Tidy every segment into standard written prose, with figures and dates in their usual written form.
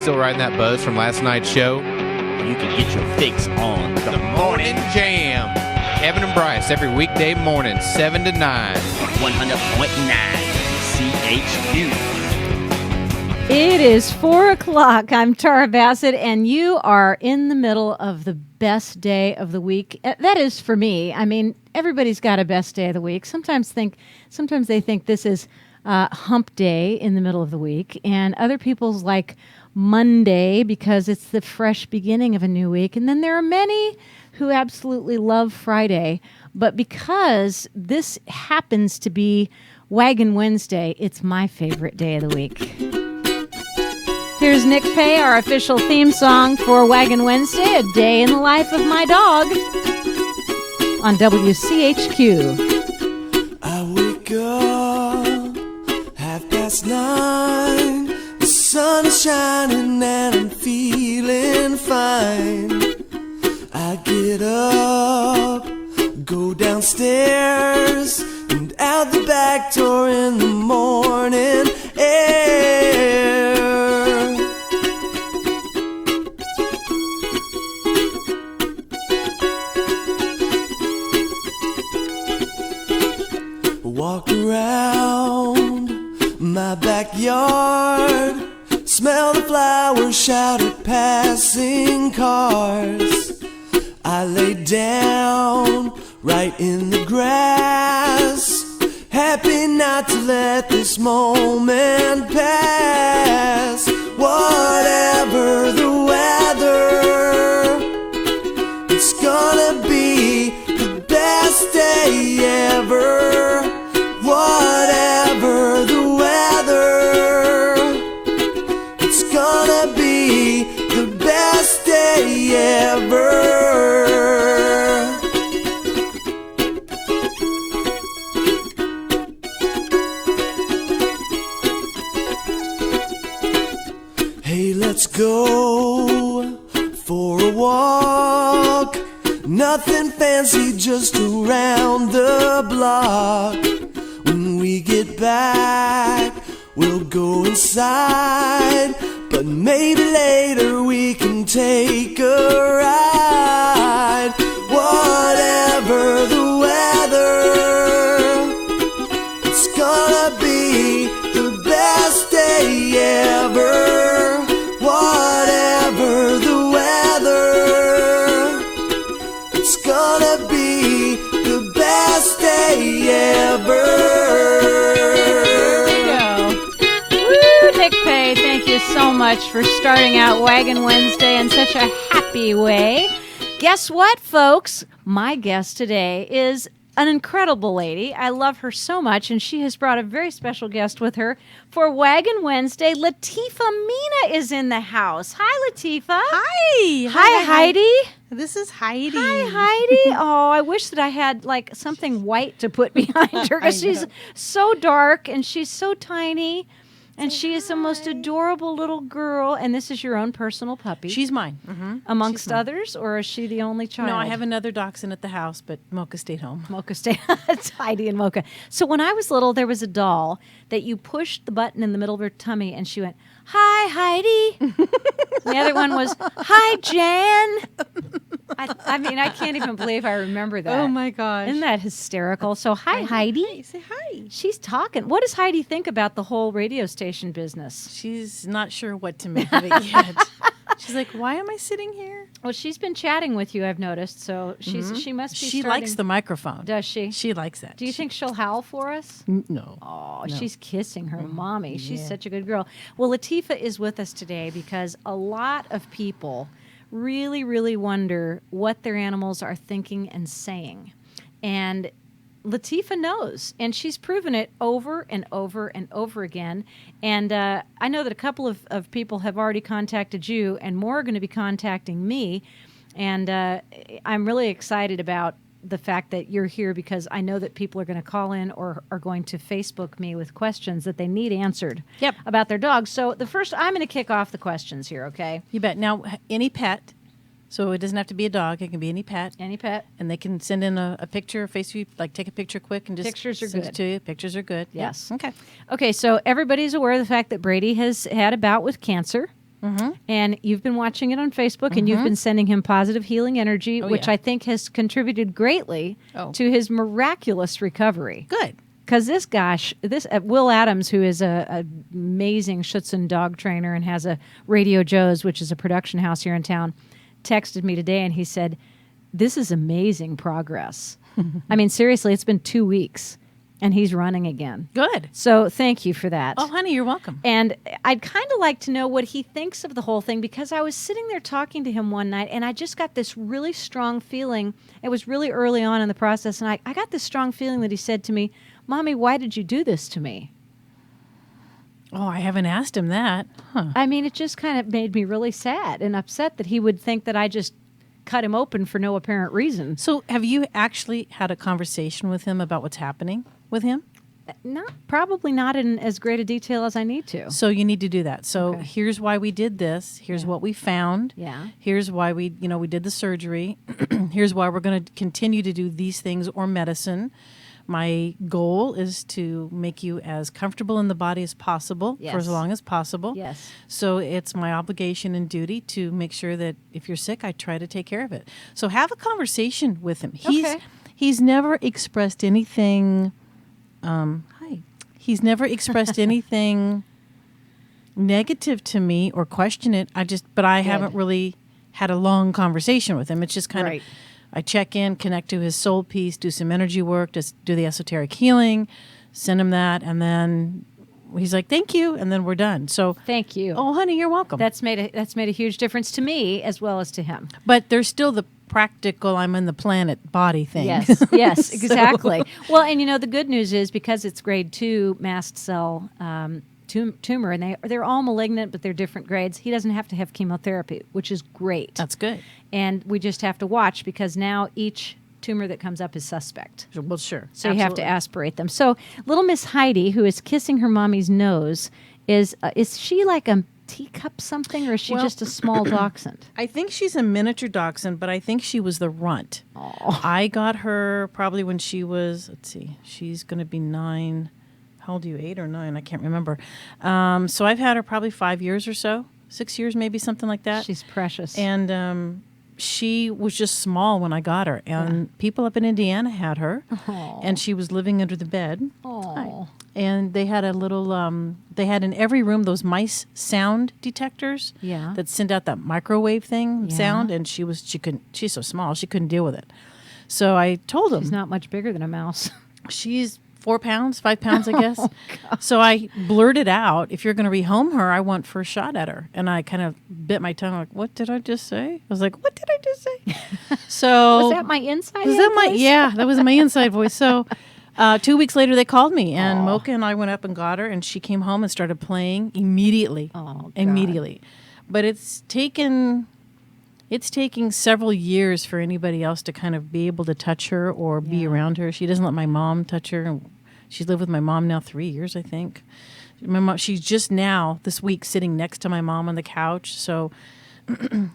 Still riding that buzz from last night's show? You can get your fix on The Morning Jam. Kevin and Bryce every weekday morning, 7 to 9. 100.9 CHQ. It is 4 o'clock. I'm Tara Bassett, and you are in the middle of the best day of the week. That is for me. I mean, everybody's got a best day of the week. Sometimes they think this is hump day in the middle of the week, and other people's like Monday because it's the fresh beginning of a new week. And then there are many who absolutely love Friday, but because this happens to be Waggin Wednesday, it's my favorite day of the week. Here's Nick Pay, our official theme song for Waggin Wednesday, A Day in the Life of My Dog, on WCHQ. I wake up 9:30. The sun is shining and I'm feeling fine. I get up, go downstairs, and out the back door in the morning air. Walk around my backyard, smell the flowers, shout at passing cars. I lay down right in the grass, happy not to let this moment pass. Whatever the weather, it's gonna be the best day ever. Whatever the weather, it's gonna be the best day ever. Hey, let's go for a walk. Nothing fancy, just around the block. When we get back, we'll go inside, but maybe later we can take a ride. Whatever the weather, it's gonna be the best day ever. Whatever the weather, it's gonna be the best day ever. Thank you so much for starting out Waggin Wednesday in such a happy way. Guess what, folks? My guest today is an incredible lady. I love her so much, and she has brought a very special guest with her for Waggin Wednesday. Latifa Meena is in the house. Hi, Latifa. Hi. Hi, Heidi. This is Heidi. Hi, Heidi. Oh, I wish that I had like something white to put behind her because she's so dark and she's so tiny. And she is the most adorable little girl. And this is your own personal puppy. She's mine. Mm-hmm. Amongst She's mine. others, or is she the only child? No, I have another dachshund at the house, but Mocha stayed home. Mocha stayed. It's Heidi and Mocha. So when I was little, there was a doll that you pushed the button in the middle of her tummy, and she went, "Hi, Heidi." The other one was, "Hi, Jan." I mean, I can't even believe I remember that. Oh, my gosh. Isn't that hysterical? So, hi, Heidi. Hi, say hi. She's talking. What does Heidi think about the whole radio station business? She's not sure what to make of it yet. She's like, why am I sitting here? Well, she's been chatting with you, I've noticed, so she must be She likes the microphone. Does she? She likes that. Do you think she'll howl for us? No. Oh, No. she's kissing her mommy. She's Yeah. such a good girl. Well, Latifa is with us today because a lot of people really, really wonder what their animals are thinking and saying. And Latifa knows, and she's proven it over and over and over again. And I know that a couple of people have already contacted you, and more are going to be contacting me. And I'm really excited about the fact that you're here because I know that people are going to call in or are going to Facebook me with questions that they need answered about their dogs. So the first, I'm going to kick off the questions here, okay? You bet. Now, any pet, so it doesn't have to be a dog. It can be any pet. Any pet. And they can send in a picture, Facebook, like take a picture quick and just Pictures are send good. it to you. Pictures are good. Yes. Yep. Okay. Okay, so everybody's aware of the fact that Brady has had a bout with cancer. And you've been watching it on Facebook, and you've been sending him positive healing energy, which yeah. I think has contributed greatly to his miraculous recovery. Good. Because this Will Adams, who is a amazing Schutzhund dog trainer and has a Radio Joe's, which is a production house here in town, texted me today, and he said, "This is amazing progress." I mean, seriously, it's been 2 weeks, and he's running again. Good. So thank you for that. Oh, honey, you're welcome. And I'd kind of like to know what he thinks of the whole thing, because I was sitting there talking to him one night, and I just got this really strong feeling. It was really early on in the process, and I got this strong feeling that he said to me, "Mommy, why did you do this to me?" Oh, I haven't asked him that. Huh. I mean, it just kind of made me really sad and upset that he would think that I just cut him open for no apparent reason. So have you actually had a conversation with him about what's happening with him? Probably not in as great a detail as I need to. So you need to do that. So Okay. here's why we did this. Here's what we found. Yeah. Here's why we did the surgery. Here's why we're going to continue to do these things or medicine. My goal is to make you as comfortable in the body as possible for as Yes. long as possible. Yes. So it's my obligation and duty to make sure that if you're sick, I try to take care of it. So have a conversation with him. He's never expressed anything. He's never expressed anything negative to me or question it. But I haven't really had a long conversation with him. It's just kind of, I check in, connect to his soul piece, do some energy work, just do the esoteric healing, send him that, and then he's like, "Thank you," and then we're done. So Thank you. oh, honey, you're welcome. That's made a huge difference to me as well as to him. But there's still the practical I'm in the planet body thing. Yes, yes, exactly. Well, and the good news is, because it's grade 2 mast cell tumor, and they're all malignant, but they're different grades, he doesn't have to have chemotherapy, which is great. That's good. And we just have to watch, because now each tumor that comes up is suspect. Well, sure. So you have to aspirate them. So little Miss Heidi, who is kissing her mommy's nose, is she like a teacup something, or is she just a small dachshund? I think she's a miniature dachshund, but I think she was the runt. Oh. I got her probably when she was, let's see, she's going to be 9. How old are you, 8 or 9? I can't remember. So I've had her probably 5 years or so, 6 years maybe, something like that. She's precious. And she was just small when I got her. And people up in Indiana had her. Oh. And she was living under the bed. Oh. And they had a little, they had in every room those mice sound detectors that send out that microwave sound. And she's so small, she couldn't deal with it. So I told them. She's not much bigger than a mouse. She's 4 pounds, 5 pounds, I guess. So I blurted out, "If you're going to rehome her, I want first shot at her." And I kind of bit my tongue, like, "What did I just say?" I was like, "What did I just say?" So Was that my inside Was that my voice? Yeah, that was my inside voice. So 2 weeks later, they called me, and Mocha and I went up and got her, and she came home and started playing immediately. Oh, God. Immediately. But it's taking several years for anybody else to kind of be able to touch her or be around her. She doesn't let my mom touch her. She's lived with my mom now 3 years, I think. My mom, she's just now this week sitting next to my mom on the couch. So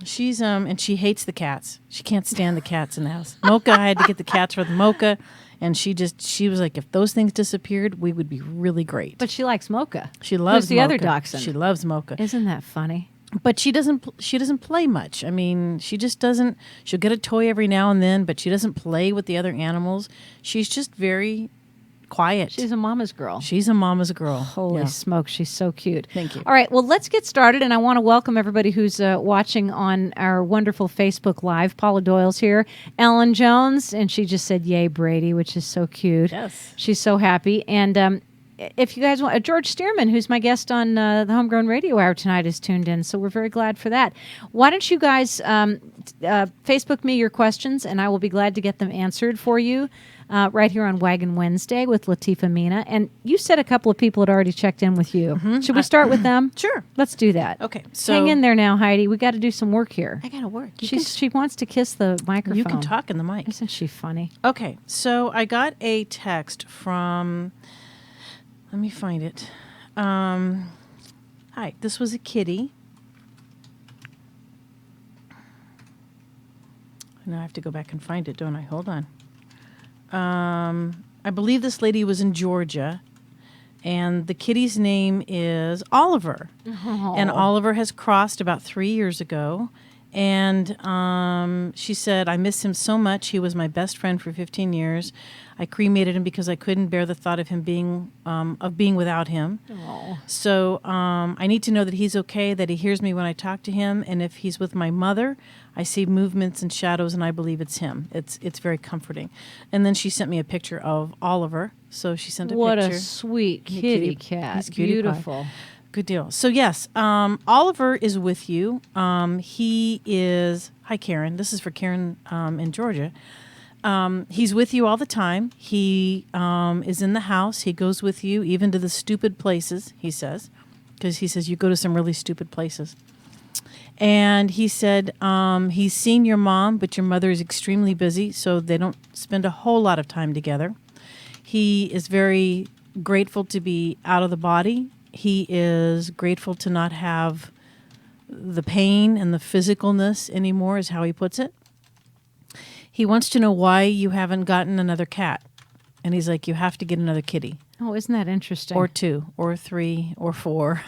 she's and she hates the cats. She can't stand the cats in the house. Mocha, I had to get the cats for the Mocha, and she was like, if those things disappeared, we would be really great. But she likes Mocha. She loves Who's the Mocha. other dachshund? She loves Mocha. Isn't that funny? But she doesn't play much. I mean, she just doesn't. She'll get a toy every now and then, but she doesn't play with the other animals. She's just very quiet. She's a mama's girl. She's a mama's girl. Holy smokes, she's so cute. Thank you. All right, well, let's get started, and I want to welcome everybody who's watching on our wonderful Facebook Live. Paula Doyle's here. Ellen Jones, and she just said, "Yay, Brady," which is so cute. Yes. She's so happy. And if you guys want, George Stearman, who's my guest on the Homegrown Radio Hour tonight, is tuned in, so we're very glad for that. Why don't you guys Facebook me your questions, and I will be glad to get them answered for you right here on Waggin Wednesday with Latifa, Meena. And you said a couple of people had already checked in with you. Mm-hmm. Should we start with them? Sure. Let's do that. Okay. So hang in there now, Heidi. We got to do some work here. I gotta work. She wants to kiss the microphone. You can talk in the mic. Isn't she funny? Okay. So I got a text from. Let me find it. Hi. This was a kitty. Now I have to go back and find it, don't I? Hold on. I believe this lady was in Georgia, And the kitty's name is Oliver. And Oliver has crossed about 3 years ago. And she said, I miss him so much. He was my best friend for 15 years. I cremated him because I couldn't bear the thought of him being without him. Oh. So I need to know that he's okay, that he hears me when I talk to him. And if he's with my mother, I see movements and shadows, and I believe it's him. It's very comforting. And then she sent me a picture of Oliver. So she sent a What picture. a sweet He's a kitty cutie- cat. he's a cutie pie. Beautiful. Good deal. So yes, Oliver is with you. He is. Hi, Karen. This is for Karen in Georgia. He's with you all the time. He is in the house. He goes with you even to the stupid places. He says, because he says you go to some really stupid places. And he said he's seen your mom, but your mother is extremely busy, so they don't spend a whole lot of time together. He is very grateful to be out of the body. He is grateful to not have the pain and the physicalness anymore, is how he puts it. He wants to know why you haven't gotten another cat. And he's like, you have to get another kitty. Oh, isn't that interesting? Or 2, or 3, or 4.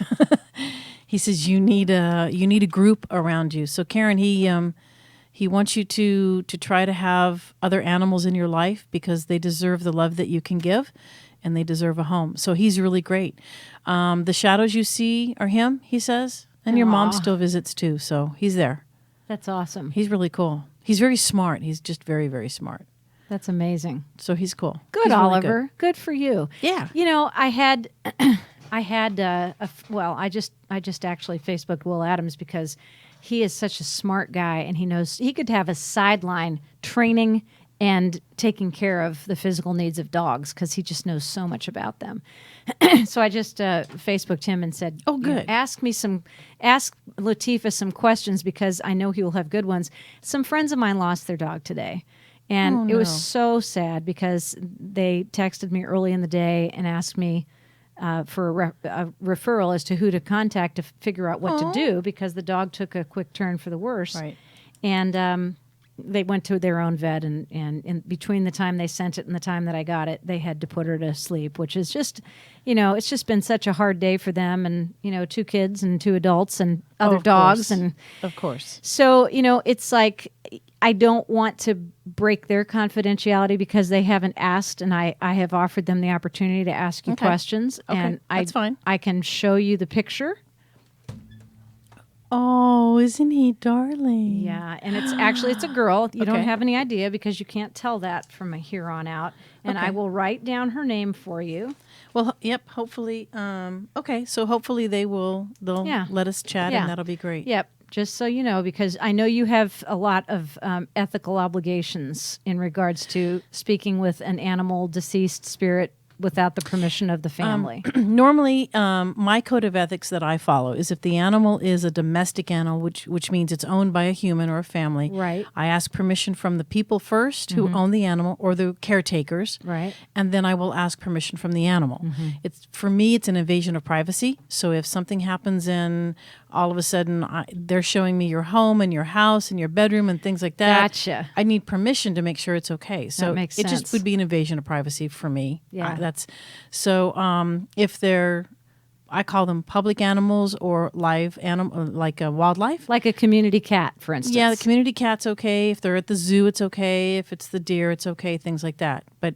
He says you need a group around you. So Karen, he wants you to try to have other animals in your life because they deserve the love that you can give, and they deserve a home. So he's really great. The shadows you see are him, he says, and your mom Aw. still visits too. So he's there. That's awesome. He's really cool. He's very smart. He's just very, very smart. That's amazing. So he's cool. Good, He's really Oliver. Good for you. Yeah. You know, I had I just actually Facebooked Will Adams because he is such a smart guy, and he knows he could have a sideline training and taking care of the physical needs of dogs because he just knows so much about them. So I just Facebooked him and said, Oh, you know, good. ask Latifa some questions because I know he will have good ones. Some friends of mine lost their dog today. And Oh, it was no. so sad because they texted me early in the day and asked me for a referral as to who to contact to figure out what to do because the dog took a quick turn for the worse. Right. And they went to their own vet, and in between the time they sent it and the time that I got it, they had to put her to sleep, which is just, you know, it's just been such a hard day for them, and, you know, 2 kids and 2 adults and other of dogs. course. And Of course. so, you know, it's like I don't want to break their confidentiality because they haven't asked, and I have offered them the opportunity to ask you Okay. questions. Okay, And that's fine. I can show you the picture. Oh, isn't he darling? Yeah, and it's a girl. You don't Okay. have any idea because you can't tell that from here on out. And I Okay. will write down her name for you. Well, yep. Hopefully, okay. So hopefully they'll Yeah. let us chat, Yeah. and that'll be great. Yep, just so you know, because I know you have a lot of ethical obligations in regards to speaking with an animal deceased spirit without the permission of the family. Normally, my code of ethics that I follow is if the animal is a domestic animal, which means it's owned by a human or a family. Right. I ask permission from the people first who own the animal or the caretakers. Right. And then I will ask permission from the animal. It's for me, it's an invasion of privacy. So if something happens and all of a sudden they're showing me your home and your house and your bedroom and things like that, Gotcha. I need permission to make sure it's okay. So makes it sense. just would be an invasion of privacy for me. Yeah. That's so. If they're, I call them public animals or live animal, like a wildlife. Like a community cat, for instance. Yeah, the community cat's okay. If they're at the zoo, it's okay. If it's the deer, it's okay. Things like that. But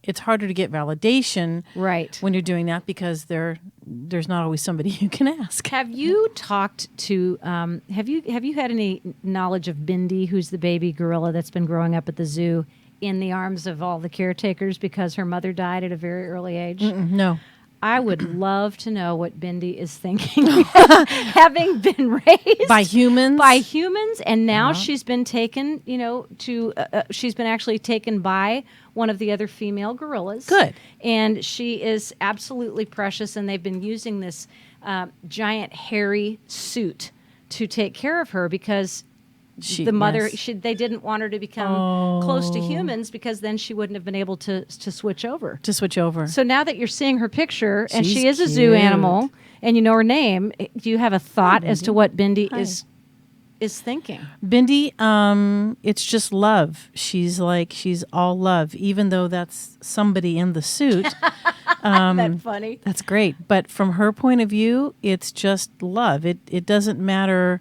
it's harder to get validation Right. when you're doing that because there's not always somebody you can ask. Have you talked to? Have you had any knowledge of Bindi, who's the baby gorilla that's been growing up at the zoo in the arms of all the caretakers because her mother died at a very early age? No. I would love to know what Bindi is thinking, having been raised By humans? by humans, and now she's been taken, you know, to she's been actually taken by one of the other female gorillas. Good. And she is absolutely precious, and they've been using this giant hairy suit to take care of her because the mother, yes. they didn't want her to become close to humans because then she wouldn't have been able to switch over. To switch over. So now that you're seeing her picture, and she She's is a zoo cute. animal, and you know her name, do you have a thought as to what Bindi is thinking? Bindi, it's just love. She's all love, even though that's somebody in the suit. That's funny. That's great. But from her point of view, it's just love. It doesn't matter.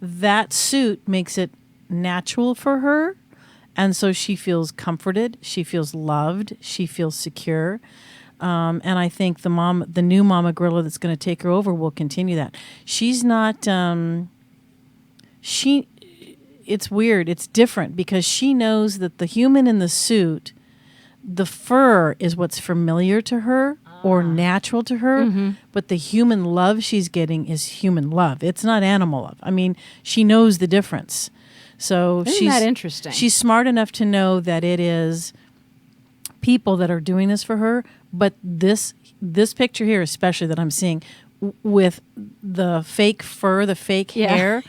That suit makes it natural for her. And so she feels comforted. She feels loved. She feels secure. And I think the new mama gorilla that's going to take her over will continue that. She's not, it's weird. It's different because she knows that the human in the suit, the fur is what's familiar to her or natural to her, but the human love she's getting is human love. It's not animal love. I mean, she knows the difference. So Isn't that interesting? She's smart enough to know that it is people that are doing this for her. But this picture here, especially that I'm seeing with the fake fur, the fake hair,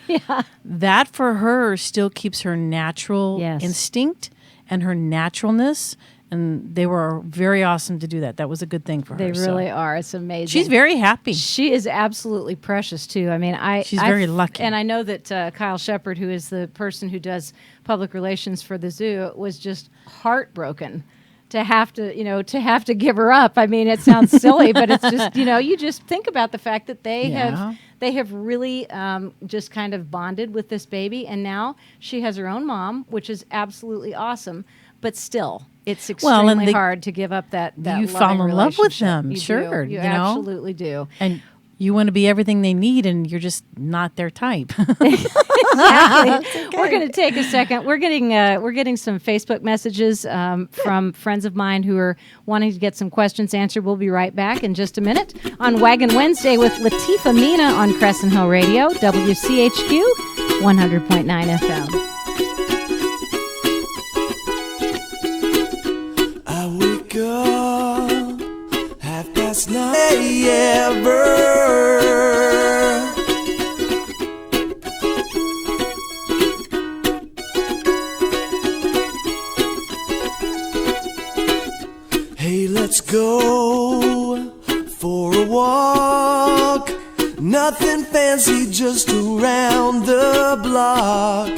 that for her still keeps her natural instinct and her naturalness. And they were very awesome to do that. That was a good thing for her. They really are. It's amazing. She's very happy. She is absolutely precious too. I mean, she's very lucky. And I know that Kyle Shepard, who is the person who does public relations for the zoo, was just heartbroken to have to give her up. I mean, it sounds silly, but it's just, you just think about the fact that they have really just kind of bonded with this baby, and now she has her own mom, which is absolutely awesome. But still, it's extremely hard to give up that you fall in love with them. You You absolutely do. And you want to be everything they need, and you're just not their type. Exactly. We're going to take a second. We're getting some Facebook messages from friends of mine who are wanting to get some questions answered. We'll be right back in just a minute on Waggin Wednesday with Latifa Meena on Crescent Hill Radio, WCHQ 100.9 FM. Half-past 9 ever. Hey, let's go for a walk. Nothing fancy, just around the block.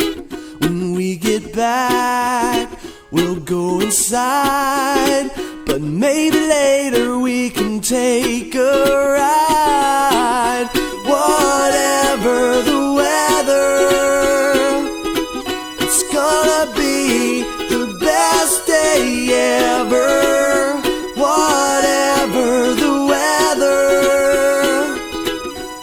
When we get back, we'll go inside. But maybe later we can take a ride. Whatever the weather, it's gonna be the best day ever. Whatever the weather,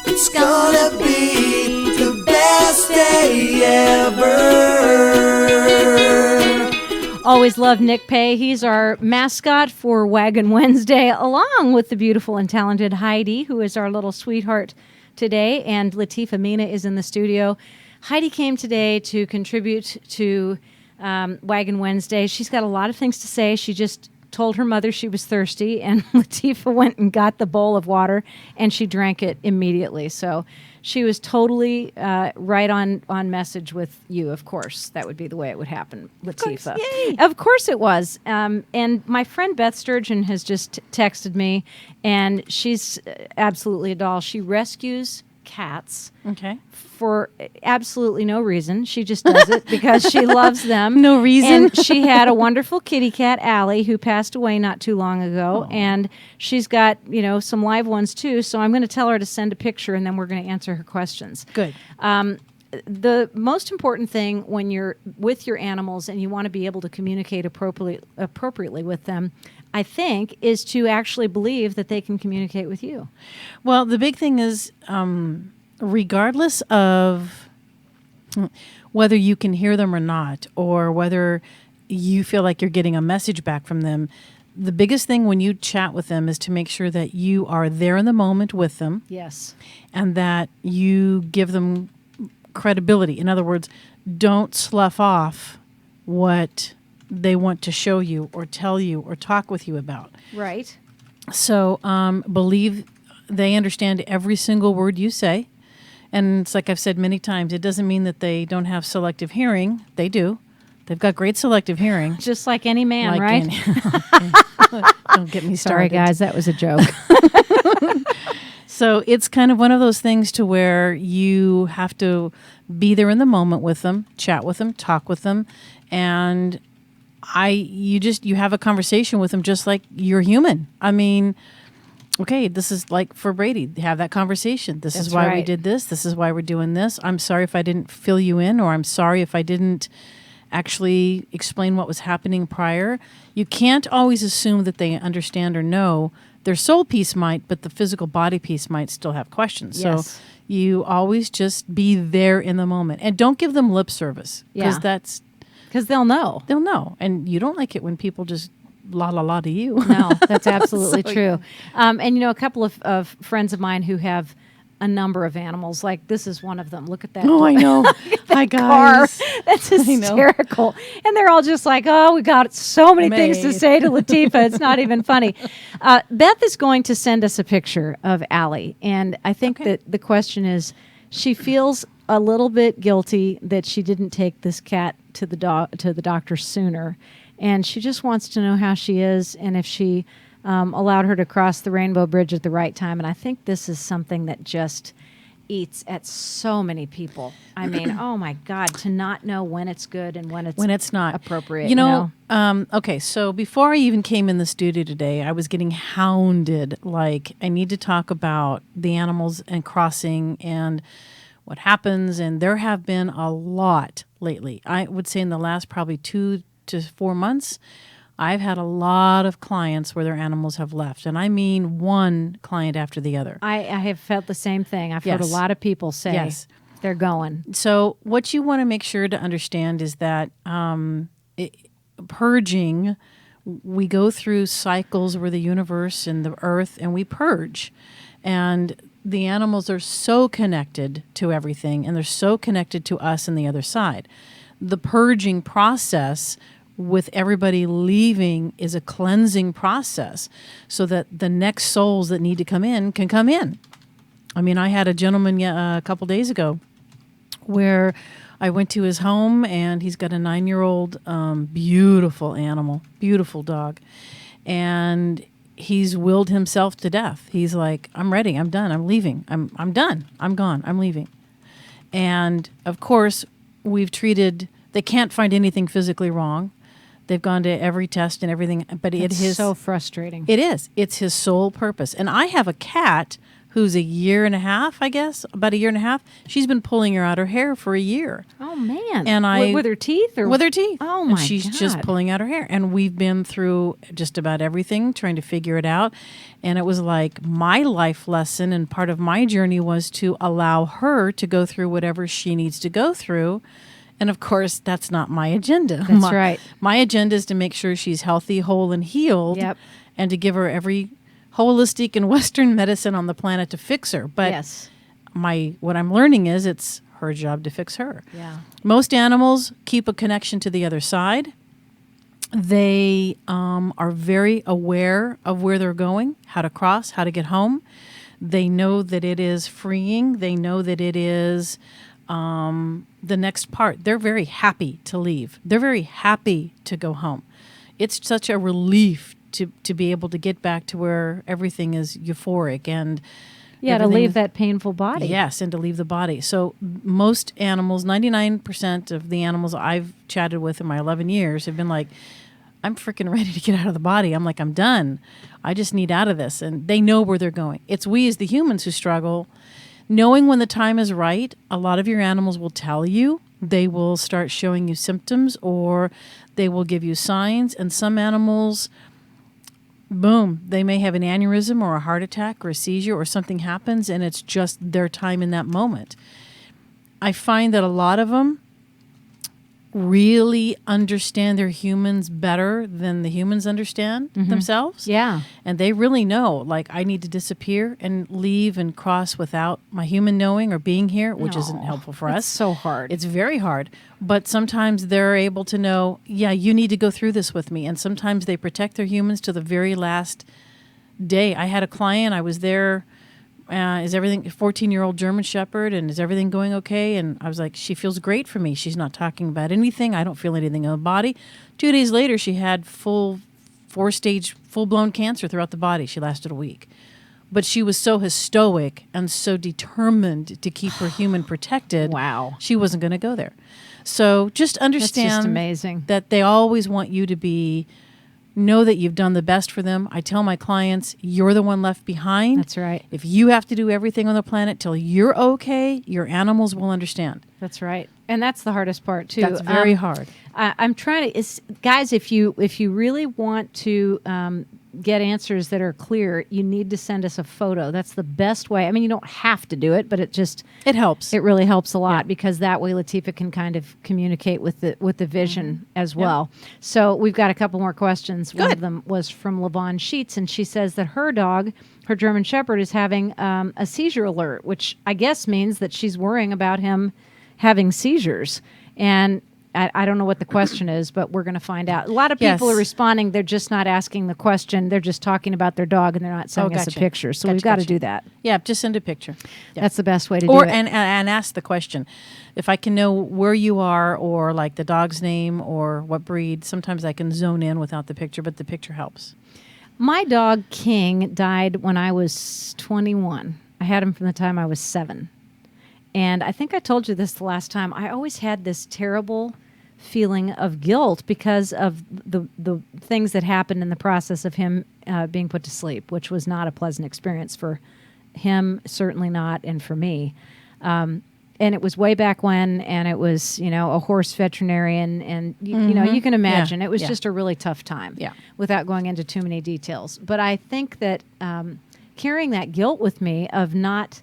it's gonna be the best day ever. Always love Nick Pay. He's our mascot for Waggin Wednesday, along with the beautiful and talented Heidi, who is our little sweetheart today. And Latifa Meena is in the studio. Heidi came today to contribute to Waggin Wednesday. She's got a lot of things to say. She just told her mother she was thirsty, and Latifa went and got the bowl of water, and she drank it immediately. So she was totally right on message with you, of course. That would be the way it would happen, Latifa. Of course it was. And my friend Beth Sturgeon has just texted me, and she's absolutely a doll. She rescues cats for absolutely no reason. She just does it because she loves them. No reason. And she had a wonderful kitty cat, Allie, who passed away not too long ago. Aww. And she's got, some live ones too. So I'm going to tell her to send a picture, and then we're going to answer her questions. Good. The most important thing when you're with your animals and you want to be able to communicate appropriately with them, I think, is to actually believe that they can communicate with you. Well, the big thing is, regardless of whether you can hear them or not, or whether you feel like you're getting a message back from them, the biggest thing when you chat with them is to make sure that you are there in the moment with them. Yes. And that you give them credibility. In other words, don't slough off what they want to show you or tell you or talk with you about. Right. So believe they understand every single word you say. And it's like I've said many times, it doesn't mean that they don't have selective hearing. They do. They've got great selective hearing. Just like any man, right? Don't get me started. Sorry, guys, that was a joke. So it's kind of one of those things to where you have to be there in the moment with them, chat with them, talk with them. And you have a conversation with them just like you're human. I mean, okay, this is like for Brady, have that conversation. This is why we did this. This is why we're doing this. I'm sorry if I didn't fill you in, or I'm sorry if I didn't actually explain what was happening prior. You can't always assume that they understand or know. Their soul piece might, but the physical body piece might still have questions. Yes. So you always just be there in the moment. And don't give them lip service, because Because they'll know. they'll know. And you don't like it when people just la la la to you. No, that's absolutely true. And a couple of friends of mine who have a number of animals, like this is one of them. Look at that. Oh, I know. Hi, car. guys. That's hysterical. And they're all just like, oh, we got so many things to say to Latifa. It's not even funny. Beth is going to send us a picture of Allie. And I think that the question is, she feels a little bit guilty that she didn't take this cat to the doctor sooner. And she just wants to know how she is and if she allowed her to cross the Rainbow Bridge at the right time. And I think this is something that just eats at so many people. I mean, oh my God, to not know when it's good and when it's not appropriate. Okay, so before I even came in the studio today, I was getting hounded. Like, I need to talk about the animals and crossing and what happens. And there have been a lot lately. I would say in the last probably 2 to 4 months, I've had a lot of clients where their animals have left. And I mean one client after the other. I have felt the same thing. I've heard a lot of people say they're going. So what you want to make sure to understand is that purging, we go through cycles where the universe and the earth, and we purge. And the animals are so connected to everything, and they're so connected to us and the other side. The purging process with everybody leaving is a cleansing process so that the next souls that need to come in can come in. I mean, I had a gentleman a couple days ago where I went to his home, and he's got a 9-year-old beautiful animal, beautiful dog. And he's willed himself to death. He's like, I'm ready. I'm done. I'm leaving. I'm done. I'm gone. I'm leaving. And of course, they can't find anything physically wrong. They've gone to every test and everything, but It's so frustrating. It is. It's his sole purpose. And I have a cat who's a year and a half, I guess, about a year and a half. She's been pulling her out her hair for a year. Oh man! And with her teeth, or with her teeth. Oh and my she's God. just pulling out her hair. And we've been through just about everything, trying to figure it out. And it was like my life lesson, and part of my journey was to allow her to go through whatever she needs to go through. And of course, that's not my agenda. That's right. My agenda is to make sure she's healthy, whole, and healed, and to give her every holistic and Western medicine on the planet to fix her. But what I'm learning is it's her job to fix her. Yeah. Most animals keep a connection to the other side. They are very aware of where they're going, how to cross, how to get home. They know that it is freeing. They know that it is the next part. They're very happy to leave. They're very happy to go home. It's such a relief to be able to get back to where everything is euphoric and to leave that painful body. Yes, and to leave the body. So most animals, 99% of the animals I've chatted with in my 11 years have been like, I'm freaking ready to get out of the body. I'm like, I'm done. I just need out of this. And they know where they're going. It's we as the humans who struggle. Knowing when the time is right, a lot of your animals will tell you. They will start showing you symptoms, or they will give you signs. And some animals, boom, they may have an aneurysm or a heart attack or a seizure, or something happens, and it's just their time in that moment. I find that a lot of them really understand their humans better than the humans understand themselves. Yeah. And they really know, like, I need to disappear and leave and cross without my human knowing or being here, which isn't helpful for us. It's so hard. It's very hard. But sometimes they're able to know, yeah, you need to go through this with me. And sometimes they protect their humans to the very last day. I had a client, I was there, is everything, 14-year-old German Shepherd, and is everything going okay? And I was like, she feels great for me. She's not talking about anything. I don't feel anything in the body. 2 days later, she had 4-stage, full-blown cancer throughout the body. She lasted a week. but she was so stoic and so determined to keep her human protected. Wow. She wasn't going to go there. So just understand That's just amazing. that they always want you to know that you've done the best for them. I tell my clients, you're the one left behind. That's right. If you have to do everything on the planet till you're okay, your animals will understand. That's right. And that's the hardest part too. That's very hard. I'm trying to, guys, if you really want to get answers that are clear, you need to send us a photo. That's the best way. I mean, you don't have to do it, but it helps. It really helps a lot because that way Latifa can kind of communicate with the vision as well. So we've got a couple more questions. One of them was from Lavon Sheets, and she says that her dog, her German Shepherd, is having a seizure alert, which I guess means that she's worrying about him having seizures. And I don't know what the question is, but we're going to find out. A lot of people are responding. They're just not asking the question. They're just talking about their dog, and they're not sending us a picture. So we've got to do that. Yeah, just send a picture. Yeah. That's the best way to do it. And ask the question. If I can know where you are or like the dog's name or what breed, sometimes I can zone in without the picture, but the picture helps. My dog, King, died when I was 21. I had him from the time I was 7. And I think I told you this the last time. I always had this terrible feeling of guilt because of the things that happened in the process of him being put to sleep, which was not a pleasant experience for him, certainly not, and for me. And it was way back when, and it was, a horse veterinarian, and you can imagine it was just a really tough time. Yeah. Without going into too many details, but I think that carrying that guilt with me of not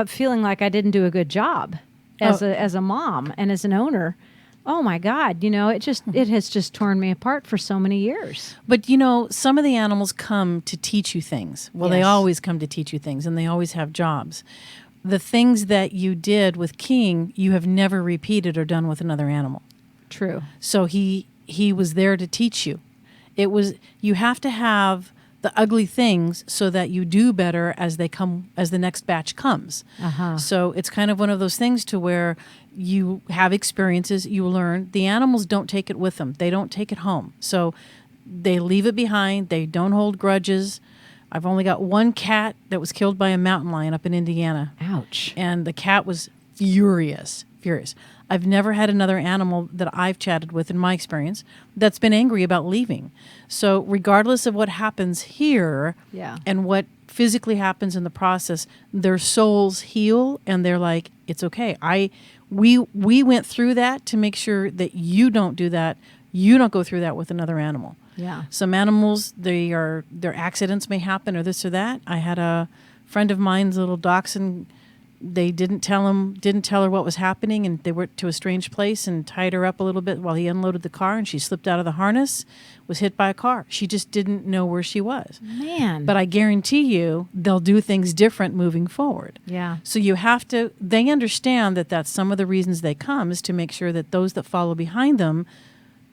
feeling like I didn't do a good job as a mom and as an owner. Oh my God, it has just torn me apart for so many years. But some of the animals come to teach you things. Well, they always come to teach you things, and they always have jobs. The things that you did with King, you have never repeated or done with another animal. True. So he was there to teach you. You have to have the ugly things so that you do better as the next batch comes. Uh-huh. So it's kind of one of those things to where you have experiences, you learn. The animals don't take it with them. They don't take it home. So they leave it behind. They don't hold grudges. I've only got one cat that was killed by a mountain lion up in Indiana. Ouch. And the cat was furious. I've never had another animal that I've chatted with in my experience that's been angry about leaving. So regardless of what happens here and what physically happens in the process, their souls heal and they're like, it's okay. We went through that to make sure that you don't do that. You don't go through that with another animal. Yeah. Some animals, their accidents may happen or this or that. I had a friend of mine's little dachshund. They didn't tell her what was happening, and they went to a strange place and tied her up a little bit while he unloaded the car, and she slipped out of the harness, was hit by a car. She just didn't know where she was. Man. But I guarantee you they'll do things different moving forward. Yeah. So they understand that that's some of the reasons they come is to make sure that those that follow behind them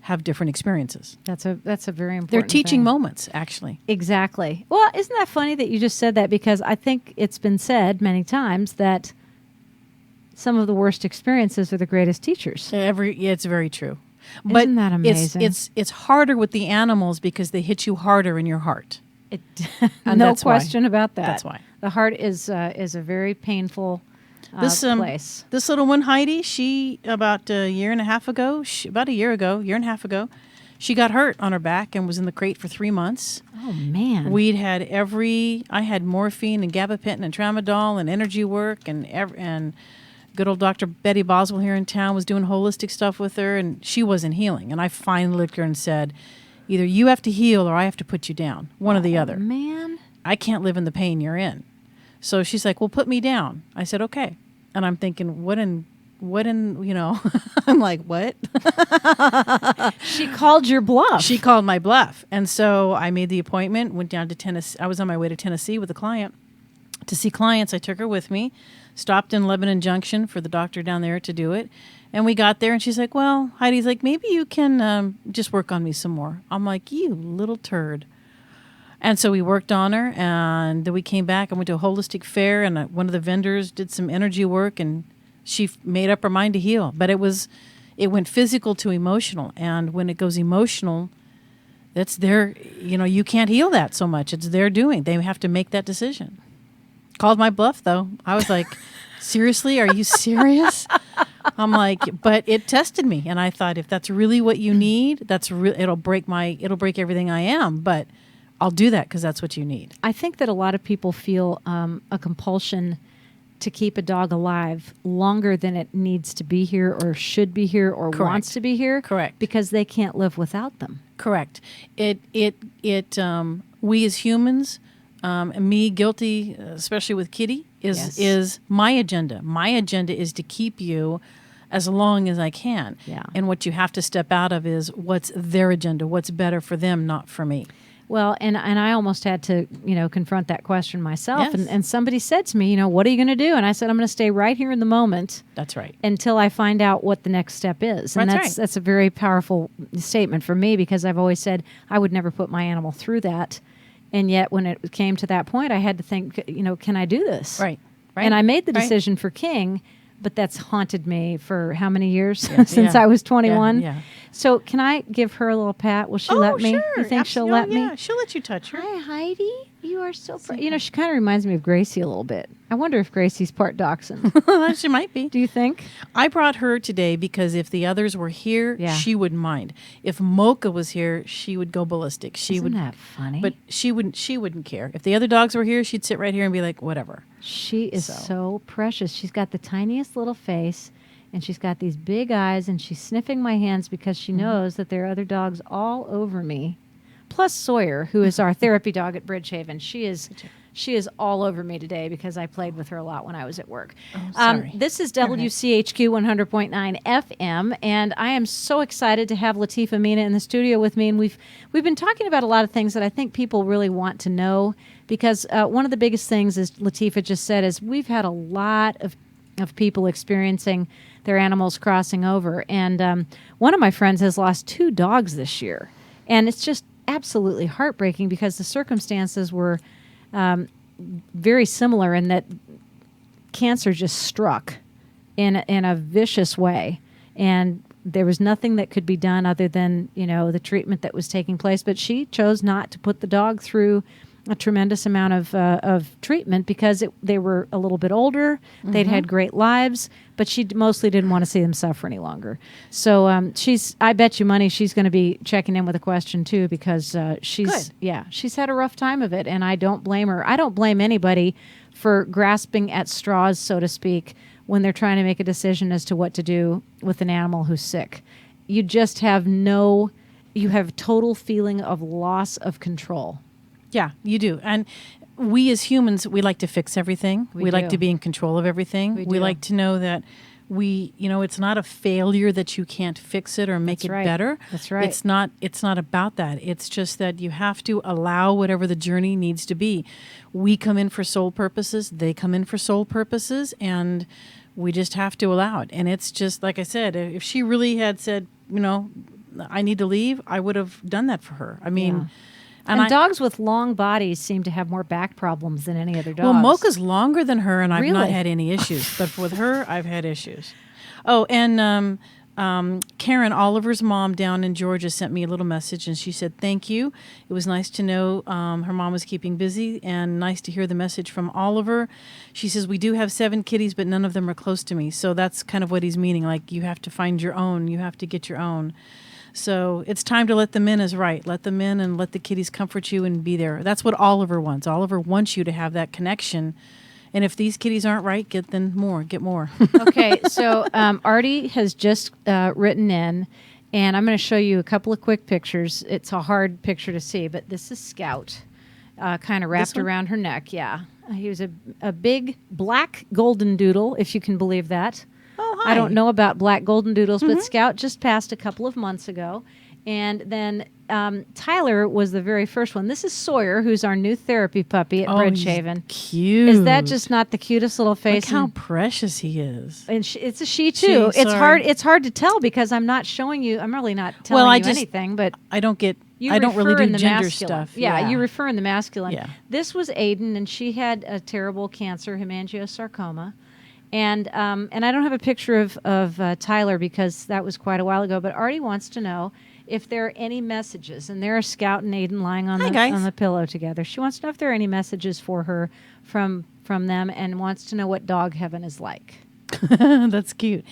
have different experiences. That's a very important They're teaching thing. moments, actually. Exactly. Well, isn't that funny that you just said that? Because I think it's been said many times that some of the worst experiences are the greatest teachers. It's very true. Isn't that amazing? It's harder with the animals because they hit you harder in your heart. No question about that. That's why. The heart is a very painful place. This little one, Heidi, she about a year and a half ago, she got hurt on her back and was in the crate for 3 months. Oh man! I had morphine and gabapentin and tramadol and energy work and good old Dr. Betty Boswell here in town was doing holistic stuff with her, and she wasn't healing. And I finally looked at her and said, either you have to heal or I have to put you down, one or the other. Man, I can't live in the pain you're in. So she's like, well, put me down. I said, okay. And I'm thinking, what in, I'm like, what? She called your bluff. She called my bluff. And so I made the appointment, went down to Tennessee. I was on my way to Tennessee with a client to see clients. I took her with me, stopped in Lebanon Junction for the doctor down there to do it. And we got there and she's like, well, Heidi's like, maybe you can just work on me some more. I'm like, you little turd. And so we worked on her, and then we came back and went to a holistic fair, and one of the vendors did some energy work, and she made up her mind to heal. But it went physical to emotional, and when it goes emotional, that's their, you can't heal that so much. It's their doing. They have to make that decision. Called my bluff, though. I was like, seriously? Are you serious? I'm like, but it tested me. And I thought, if that's really what you need, it'll break everything I am. But I'll do that because that's what you need. I think that a lot of people feel a compulsion to keep a dog alive longer than it needs to be here or should be here or Correct. wants to be here. Correct. Because they can't live without them. Correct. We as humans, and me guilty, especially with Kitty, is my agenda. My agenda is to keep you as long as I can. Yeah. And what you have to step out of is what's their agenda, what's better for them, not for me. Well, and I almost had to, confront that question myself. Yes. And somebody said to me, what are you going to do? And I said, I'm going to stay right here in the moment. That's right. Until I find out what the next step is. And that's a very powerful statement for me, because I've always said I would never put my animal through that. And yet when it came to that point, I had to think, can I do this? Right. And I made the decision for King, but that's haunted me for how many years? Since I was 21. Yeah. So can I give her a little pat? Will she let me? Sure. You think she'll let me? Yeah, she'll let you touch her. Hi, Heidi. You are so pretty. She kind of reminds me of Gracie a little bit. I wonder if Gracie's part dachshund. She might be. Do you think? I brought her today because if the others were here, she wouldn't mind. If Mocha was here, she would go ballistic. Isn't that funny? But she wouldn't care. If the other dogs were here, she'd sit right here and be like, whatever. She is so precious. She's got the tiniest little face, and she's got these big eyes, and she's sniffing my hands because she knows that there are other dogs all over me. Plus Sawyer, who is our therapy dog at Bridgehaven. She is all over me today because I played with her a lot when I was at work. Sorry. This is WCHQ 100.9 FM, and I am so excited to have Latifa, Meena in the studio with me. And we've been talking about a lot of things that I think people really want to know, because one of the biggest things, as Latifa just said, is we've had a lot of people experiencing their animals crossing over. And one of my friends has lost 2 dogs this year. And it's just absolutely heartbreaking because the circumstances were very similar in that cancer just struck in a vicious way. And there was nothing that could be done other than, the treatment that was taking place. But she chose not to put the dog through a tremendous amount of treatment because they were a little bit older. Mm-hmm. They'd had great lives, but she mostly didn't want to see them suffer any longer. So I bet you money she's going to be checking in with a question too, because she's had a rough time of it, and I don't blame her. I don't blame anybody for grasping at straws, so to speak, when they're trying to make a decision as to what to do with an animal who's sick. You just have total feeling of loss of control. Yeah, you do. And we as humans, we like to fix everything. We like do. to be in control of everything. We like to know that it's not a failure that you can't fix it or make it better. That's right. It's not about that. It's just that you have to allow whatever the journey needs to be. We come in for soul purposes. They come in for soul purposes, and we just have to allow it. And it's just, like I said, if she really had said, I need to leave, I would have done that for her. I mean... Yeah. And dogs with long bodies seem to have more back problems than any other dogs. Well, Mocha's longer than her, and I've Really? not had any issues. But with her, I've had issues. Oh, and Karen, Oliver's mom down in Georgia, sent me a little message, and she said, thank you. It was nice to know her mom was keeping busy, and nice to hear the message from Oliver. She says, we do have 7 kitties, but none of them are close to me. So that's kind of what he's meaning. Like, you have to find your own. You have to get your own. So it's time to let them in is right. Let them in and let the kitties comfort you and be there. That's what Oliver wants. Oliver wants you to have that connection. And if these kitties aren't right, get more. Okay, so Artie has just written in, and I'm going to show you a couple of quick pictures. It's a hard picture to see, but this is Scout, kind of wrapped around her neck. Yeah, he was a big black golden doodle, if you can believe that. Oh, hi. I don't know about black golden doodles, but Scout just passed a couple of months ago. And then Tyler was the very first one. This is Sawyer, who's our new therapy puppy at Bridgehaven. Cute. Is that just not the cutest little face? Look how precious he is. And it's a she too. It's hard to tell because I'm not showing you. I'm really not telling you anything. But I don't really refer do in the gender masculine. stuff. Yeah, you refer in the masculine. Yeah. This was Aiden, and she had a terrible cancer, hemangiosarcoma. And I don't have a picture of Tyler because that was quite a while ago. But Artie wants to know if there are any messages, and there are Scout and Aiden lying on Hi, guys. on the pillow together. She wants to know if there are any messages for her from them, and wants to know what dog heaven is like. That's cute.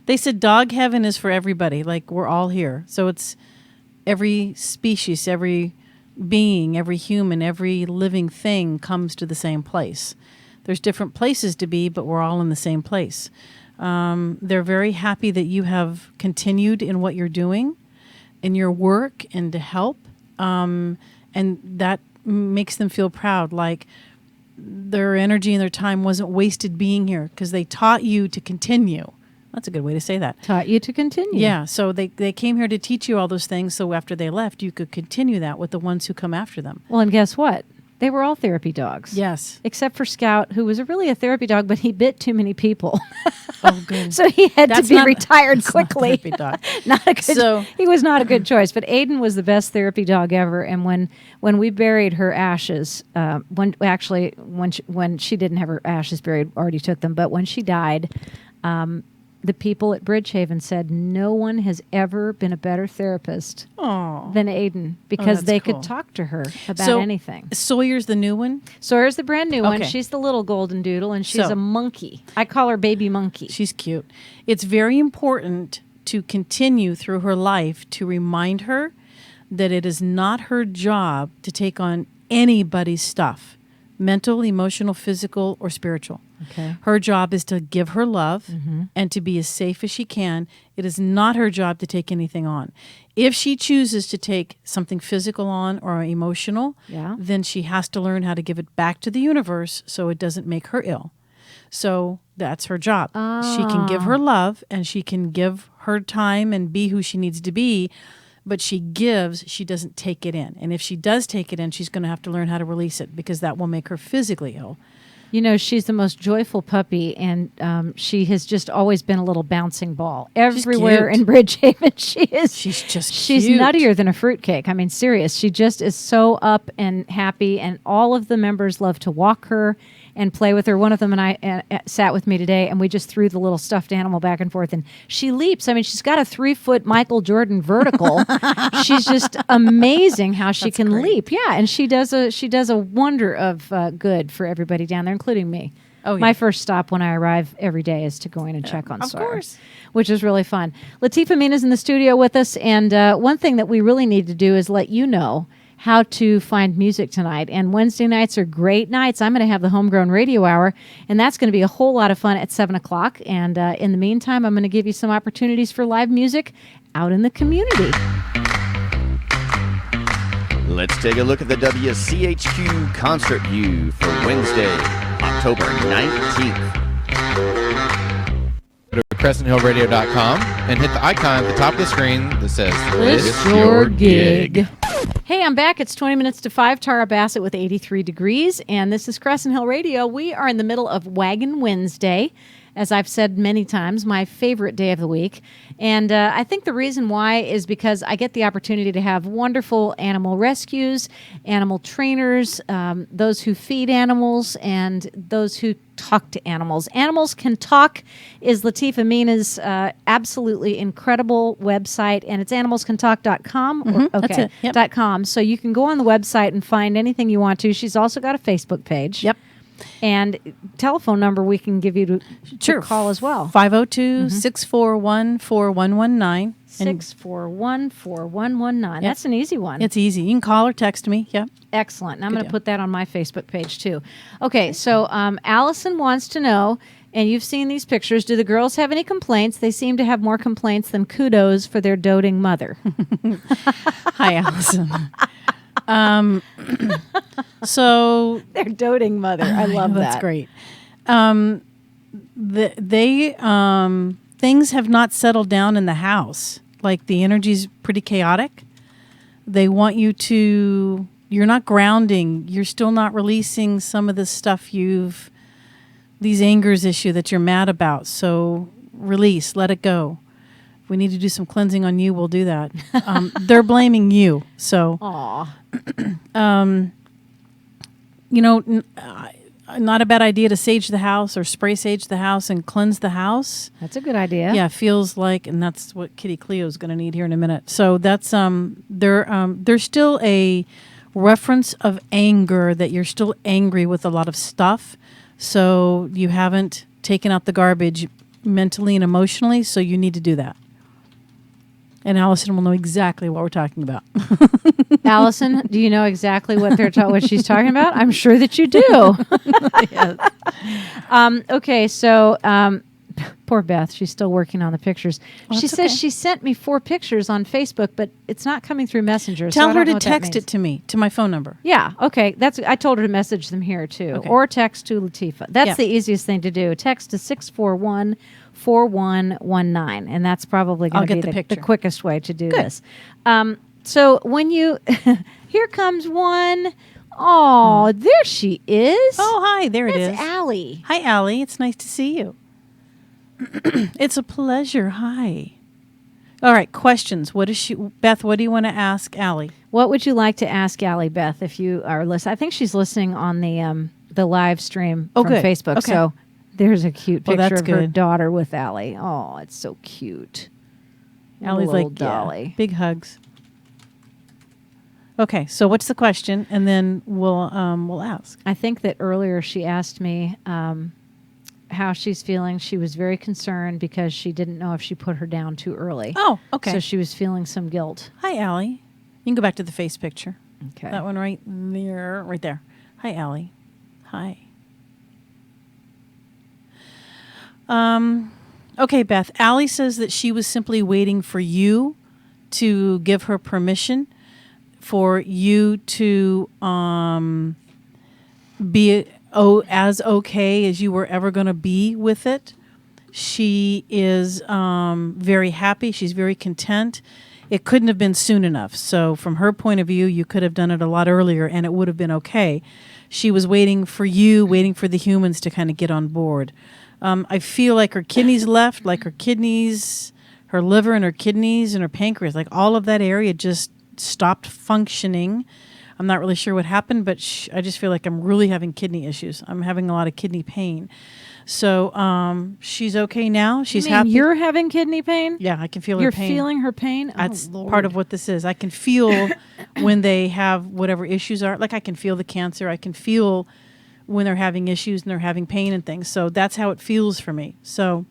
They said dog heaven is for everybody. Like, we're all here. So it's every species, every being, every human, every living thing comes to the same place. There's different places to be, but we're all in the same place. They're very happy that you have continued in what you're doing, in your work, and to help. And that makes them feel proud, like their energy and their time wasn't wasted being here because they taught you to continue. That's a good way to say that. Taught you to continue. Yeah, so they came here to teach you all those things, so after they left, you could continue that with the ones who come after them. Well, and guess what? They were all therapy dogs. Yes. Except for Scout, who was really a therapy dog, but he bit too many people. Oh, good. So he had That's to be not- retired that's not a quickly. therapy dog. Not a good. So- He was not a good choice. But Aiden was the best therapy dog ever. And when we buried her ashes, when she didn't have her ashes buried, already took them. But when she died, the people at Bridgehaven said no one has ever been a better therapist Oh. than Aiden because that's they cool. could talk to her about So anything. Sawyer's the new one. Sawyer's the brand new one. Okay. She's the little golden doodle, and she's So- a monkey. I call her Baby Monkey. She's cute. It's very important to continue through her life to remind her that it is not her job to take on anybody's stuff, mental, emotional, physical, or spiritual. Okay. Her job is to give her love and to be as safe as she can. It is not her job to take anything on. If she chooses to take something physical on or emotional, Yeah. then she has to learn how to give it back to the universe so it doesn't make her ill. So that's her job. She can give her love and she can give her time and be who she needs to be, but she gives, she doesn't take it in. And if she does take it in, she's going to have to learn how to release it because that will make her physically ill. You know, she's the most joyful puppy, and she has just always been a little bouncing ball. Everywhere cute. in Bridgehaven, she is. She's just She's cute. nuttier than a fruitcake. I mean, serious. She just is so up and happy, and all of the members love to walk her and play with her. One of them and I sat with me today, and we just threw the little stuffed animal back and forth, and she leaps. I mean, she's got a 3-foot Michael Jordan vertical. She's just amazing how she can leap. Yeah, and she does a wonder of good for everybody down there, including me. Oh, yeah. My first stop when I arrive every day is to go in and check on Of Sawyer, course. which is really fun. Latifa Meena's in the studio with us, and one thing that we really need to do is let you know how to find music tonight. And Wednesday nights are great nights. I'm going to have the Homegrown Radio Hour, and that's going to be a whole lot of fun at 7 o'clock. And in the meantime, I'm going to give you some opportunities for live music out in the community. Let's take a look at the WCHQ concert view for Wednesday, October 19th. Go to CrescentHillRadio.com and hit the icon at the top of the screen that says This your gig. Hey, I'm back. It's 20 minutes to 5. Tara Bassett with 83 degrees, and this is Crescent Hill Radio. We are in the middle of Waggin Wednesday. As I've said many times, my favorite day of the week. And I think the reason why is because I get the opportunity to have wonderful animal rescues, animal trainers, those who feed animals, and those who talk to animals. Animals Can Talk is Latifa Meena's absolutely incredible website, and it's animalscantalk.com. that's it. Yep. .com. So you can go on the website and find anything you want to. She's also got a Facebook page. Yep. And telephone number we can give you to call as well. 502-641-4119. 641-4119. That's an easy one. It's easy. You can call or text me. Yep. Excellent. And I'm Good going to deal. put that on my Facebook page too. Okay, so Allison wants to know, and you've seen these pictures, do the girls have any complaints? They seem to have more complaints than kudos for their doting mother. Hi, Allison. So Their doting mother. I love that. that's great. Things have not settled down in the house. Like the energy's pretty chaotic. They want you to. You're not grounding. You're still not releasing some of the stuff these angers issue that you're mad about. So release, let it go. If we need to do some cleansing on you, we'll do that. They're blaming you. So. Aw. not a bad idea to sage the house or spray sage the house and cleanse the house. That's a good idea. Yeah, feels like, and that's what Kitty Cleo's going to need here in a minute. So that's there's still a reference of anger, that you're still angry with a lot of stuff. So you haven't taken out the garbage mentally and emotionally, so you need to do that. And Allison will know exactly what we're talking about. Allison, do you know exactly what what she's talking about? I'm sure that you do. Okay, so poor Beth, she's still working on the pictures. She says she sent me 4 pictures on Facebook, but it's not coming through Messenger. Tell so her to text it to me, to my phone number. Yeah, okay. I told her to message them here too, Okay. or text to Latifa. That's the easiest thing to do. Text to 641-4119, and that's probably going to be the quickest way to do this. So when you here comes one. Oh, there she is. Oh, hi, there it is. That's Allie. Hi, Allie. It's nice to see you. It's a pleasure. Hi. All right, questions. Beth, what do you want to ask Allie? What would you like to ask Allie, Beth, if you are listening? I think she's listening on the live stream from Facebook. Okay. So there's a cute picture of her good. daughter with Allie. Oh, it's so cute. Allie's Little like, dolly. big hugs. Okay, so what's the question? And then we'll ask. I think that earlier she asked me how she's feeling. She was very concerned because she didn't know if she put her down too early. Oh, okay. So she was feeling some guilt. Hi, Allie. You can go back to the face picture. Okay. That one right there. Hi, Allie. Hi. Okay, Beth. Allie says that she was simply waiting for you to give her permission for you to be as okay as you were ever going to be with it. She is very happy. She's very content. It couldn't have been soon enough. So from her point of view, you could have done it a lot earlier and it would have been okay. She was waiting for you, waiting for the humans to kind of get on board. I feel like her kidneys left, like her liver and her kidneys and her pancreas, like all of that area just stopped functioning. I'm not really sure what happened, but I just feel like I'm really having kidney issues. I'm having a lot of kidney pain. So she's okay now. She's happy. You're having kidney pain? Yeah, I can feel You're her pain. You're feeling her pain? That's Lord. part of what this is. I can feel when they have whatever issues are. Like I can feel the cancer. I can feel when they're having issues and they're having pain and things. So that's how it feels for me. So,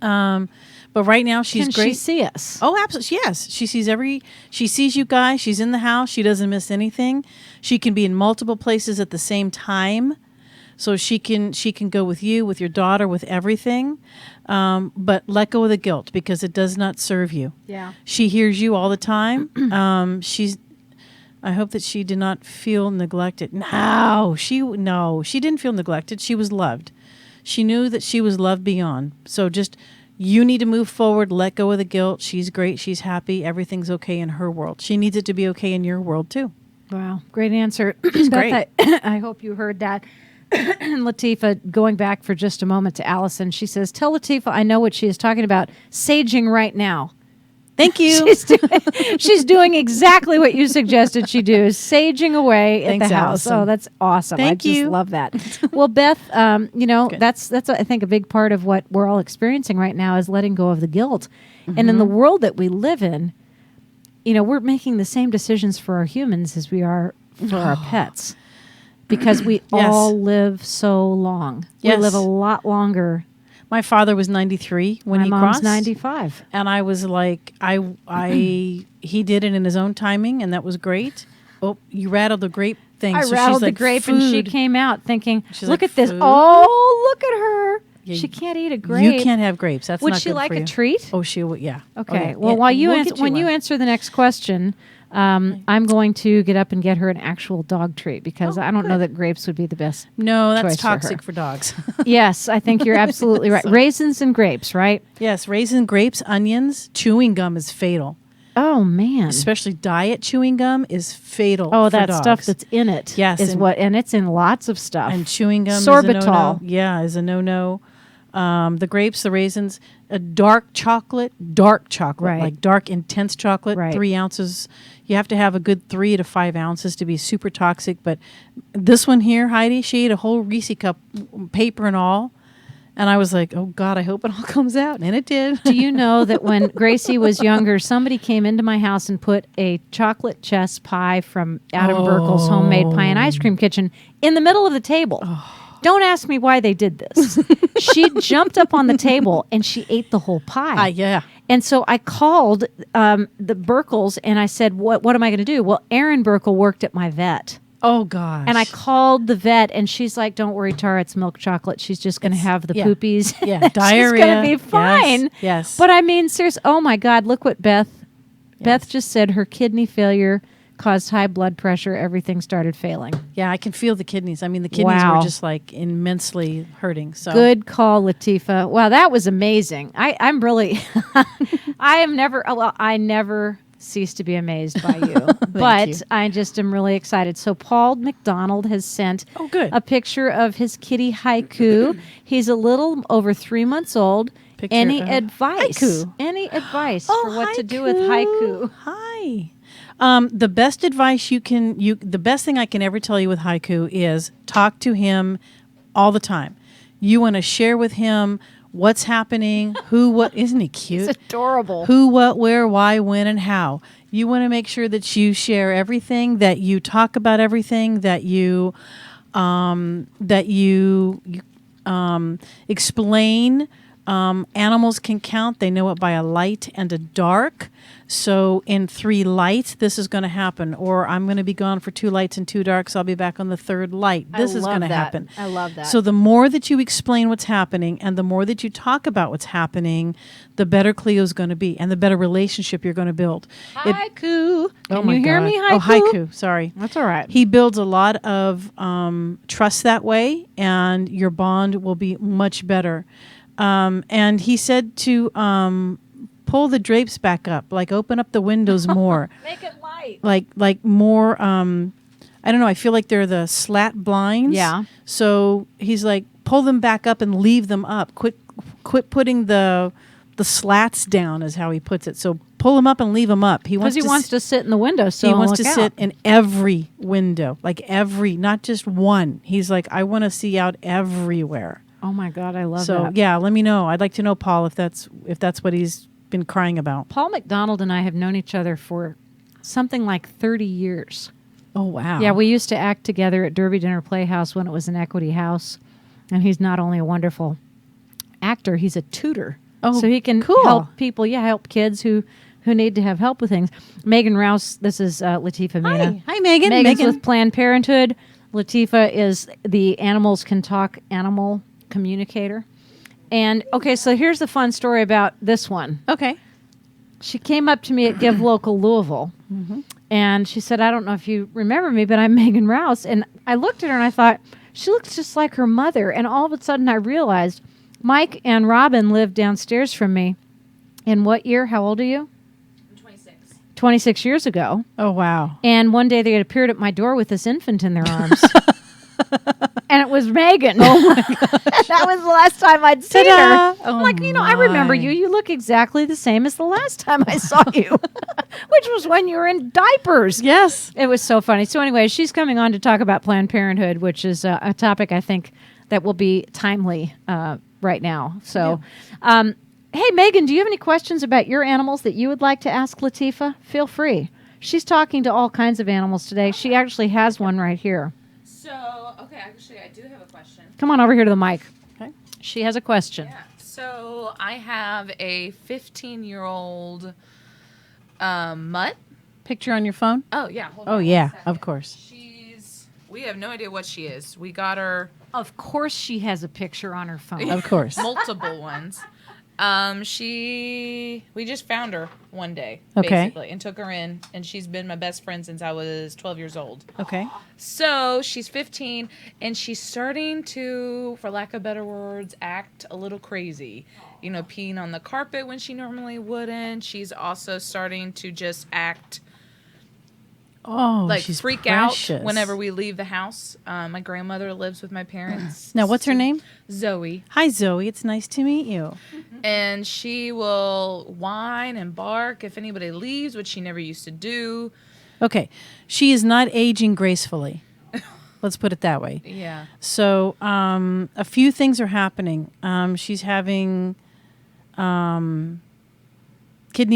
but right now she's great. Can she see us? Oh, absolutely. Yes. She sees you guys. She's in the house. She doesn't miss anything. She can be in multiple places at the same time. So she can go with you, with your daughter, with everything. But let go of the guilt because it does not serve you. Yeah. She hears you all the time. I hope that she did not feel neglected. No, she didn't feel neglected. She was loved. She knew that she was loved beyond. So just, you need to move forward, let go of the guilt. She's great. She's happy. Everything's okay in her world. She needs it to be okay in your world too. Wow. Great answer. She's great. I hope you heard that. And Latifa, going back for just a moment to Allison, she says, tell Latifa I know what she is talking about. Saging right now. Thank you. She's doing exactly what you suggested she do, is saging away at Thanks, the house. Allison. Oh, that's awesome. Thank I you. just love that. Well, Beth, Good. that's I think a big part of what we're all experiencing right now is letting go of the guilt. And in the world that we live in, we're making the same decisions for our humans as we are for our pets. Because we all live so long. Yes. We live a lot longer. My father was 93 when My he mom's crossed. 95. And I was like, he did it in his own timing, and that was great. Oh, you rattled the grape thing. I so rattled she's the like, grape, food. and she came out thinking, She's look like, at this. food? Oh, look at her. Yeah, she can't eat a grape. You can't have grapes. That's Would not she good like for a you. treat? Oh, she would. Yeah. Okay. Oh, yeah. Well, Yeah, while you we'll get when you one. answer the next question, I'm going to get up and get her an actual dog treat because I don't know that grapes would be the best. No, that's choice for her. toxic for dogs. Yes, I think you're absolutely right. Raisins and grapes, right? Yes, raisin, grapes, onions, chewing gum is fatal. Oh man. Especially diet chewing gum is fatal. Oh, for that dogs. stuff that's in it. Yes, is and it's in lots of stuff. And chewing gum Sorbitol. is a no-no. Yeah, is a no-no. The grapes, the raisins, a dark chocolate, Right. like dark, intense chocolate, Right. 3 ounces. You have to have a good 3 to 5 ounces to be super toxic. But this one here, Heidi, she ate a whole Reese cup, paper and all. And I was like, oh, God, I hope it all comes out. And it did. Do you know that when Gracie was younger, somebody came into my house and put a chocolate chess pie from Adam Burkle's homemade pie and ice cream kitchen in the middle of the table? Don't ask me why they did this. She jumped up on the table and she ate the whole pie. Yeah. And so I called the Burkles and I said, what am I going to do? Well, Erin Burkle worked at my vet. Oh, gosh. And I called the vet, and she's like, "Don't worry, Tara, it's milk chocolate. She's just going to have the yeah. poopies. Yeah, diarrhea. She's going to be fine." Yes. But I mean, seriously, oh my God, look what Beth just said. Her kidney failure caused high blood pressure. Everything started failing. Yeah, I can feel the kidneys. I mean, the kidneys Wow. were just like immensely hurting. So Good call, Latifa. Wow, that was amazing. I'm really, I never cease to be amazed by you. But you. I just am really excited. So Paul McDonald has sent good. a picture of his kitty Haiku. He's a little over 3 months old. Picture Any of advice? Haiku. Any advice for what to do with Haiku? Hi. The best advice the best thing I can ever tell you with Haiku is talk to him all the time. You want to share with him what's happening, isn't he cute? It's adorable. Who, what, where, why, when, and how. You want to make sure that you share everything, that you talk about everything, that you explain. Animals can count. They know it by a light and a dark. So in 3 lights, this is going to happen. Or I'm going to be gone for 2 lights and 2 darks. I'll be back on the 3rd light. This is going to happen. I love that. So the more that you explain what's happening and the more that you talk about what's happening, the better Cleo's going to be and the better relationship you're going to build. Haiku. Can my you hear God. me, Haiku? Oh, Haiku. Sorry. That's all right. He builds a lot of trust that way, and your bond will be much better. And he said to pull the drapes back up, like open up the windows more. Make it light. Like more, I don't know, I feel like they're the slat blinds. Yeah. So he's like, pull them back up and leave them up. Quit putting the slats down is how he puts it. So pull them up and leave them up. Because he wants to sit in the window. So he wants to sit in every window, like not just one. He's like, I want to see out everywhere. Oh my God, I love So that. yeah, let me know. I'd like to know, Paul, if that's what he's been crying about. Paul McDonald and I have known each other for something like 30 years. Oh wow. Yeah, we used to act together at Derby Dinner Playhouse when it was an Equity House. And he's not only a wonderful actor, he's a tutor. Oh, so he can cool. help people, help kids who need to have help with things. Megan Rouse, this is Latifa Meena. Hi, Megan. Megan's with Planned Parenthood. Latifa is the Animals Can Talk animal communicator. And okay, so here's the fun story about this one. Okay. She came up to me at Give Local Louisville, and she said, "I don't know if you remember me, but I'm Megan Rouse." And I looked at her and I thought, she looks just like her mother. And all of a sudden I realized Mike and Robin lived downstairs from me. In what year? How old are you? 26 years ago. Oh wow. And one day they had appeared at my door with this infant in their arms. And it was Megan. Oh my gosh. That was the last time I'd seen Ta-da! her. Oh I'm like, I remember my. you. You look exactly the same as the last time I saw you, which was when you were in diapers. Yes. It was so funny. So anyway, she's coming on to talk about Planned Parenthood, which is a topic I think that will be timely right now. So, hey, Megan, do you have any questions about your animals that you would like to ask Latifa? Feel free. She's talking to all kinds of animals today. She actually has one right here. So, okay, actually, I do have a question. Come on over here to the mic. Okay. She has a question. Yeah. So, I have a 15-year-old mutt. Picture on your phone? Oh, yeah. Hold Oh on yeah, one second. of course. We have no idea what she is. We got her Of course she has a picture on her phone. Of course. multiple ones. We just found her one day, Okay. basically, and took her in, and she's been my best friend since I was 12 years old. Okay. So she's 15, and she's starting to, for lack of better words, act a little crazy. You know, peeing on the carpet when she normally wouldn't. She's also starting to just act Oh, like she's freak precious. out whenever we leave the house. My grandmother lives with my parents. Now, what's her name? Zoe. Hi, Zoe. It's nice to meet you. And she will whine and bark if anybody leaves, which she never used to do. Okay. She is not aging gracefully. Let's put it that way. Yeah. So a few things are happening. She's having kidney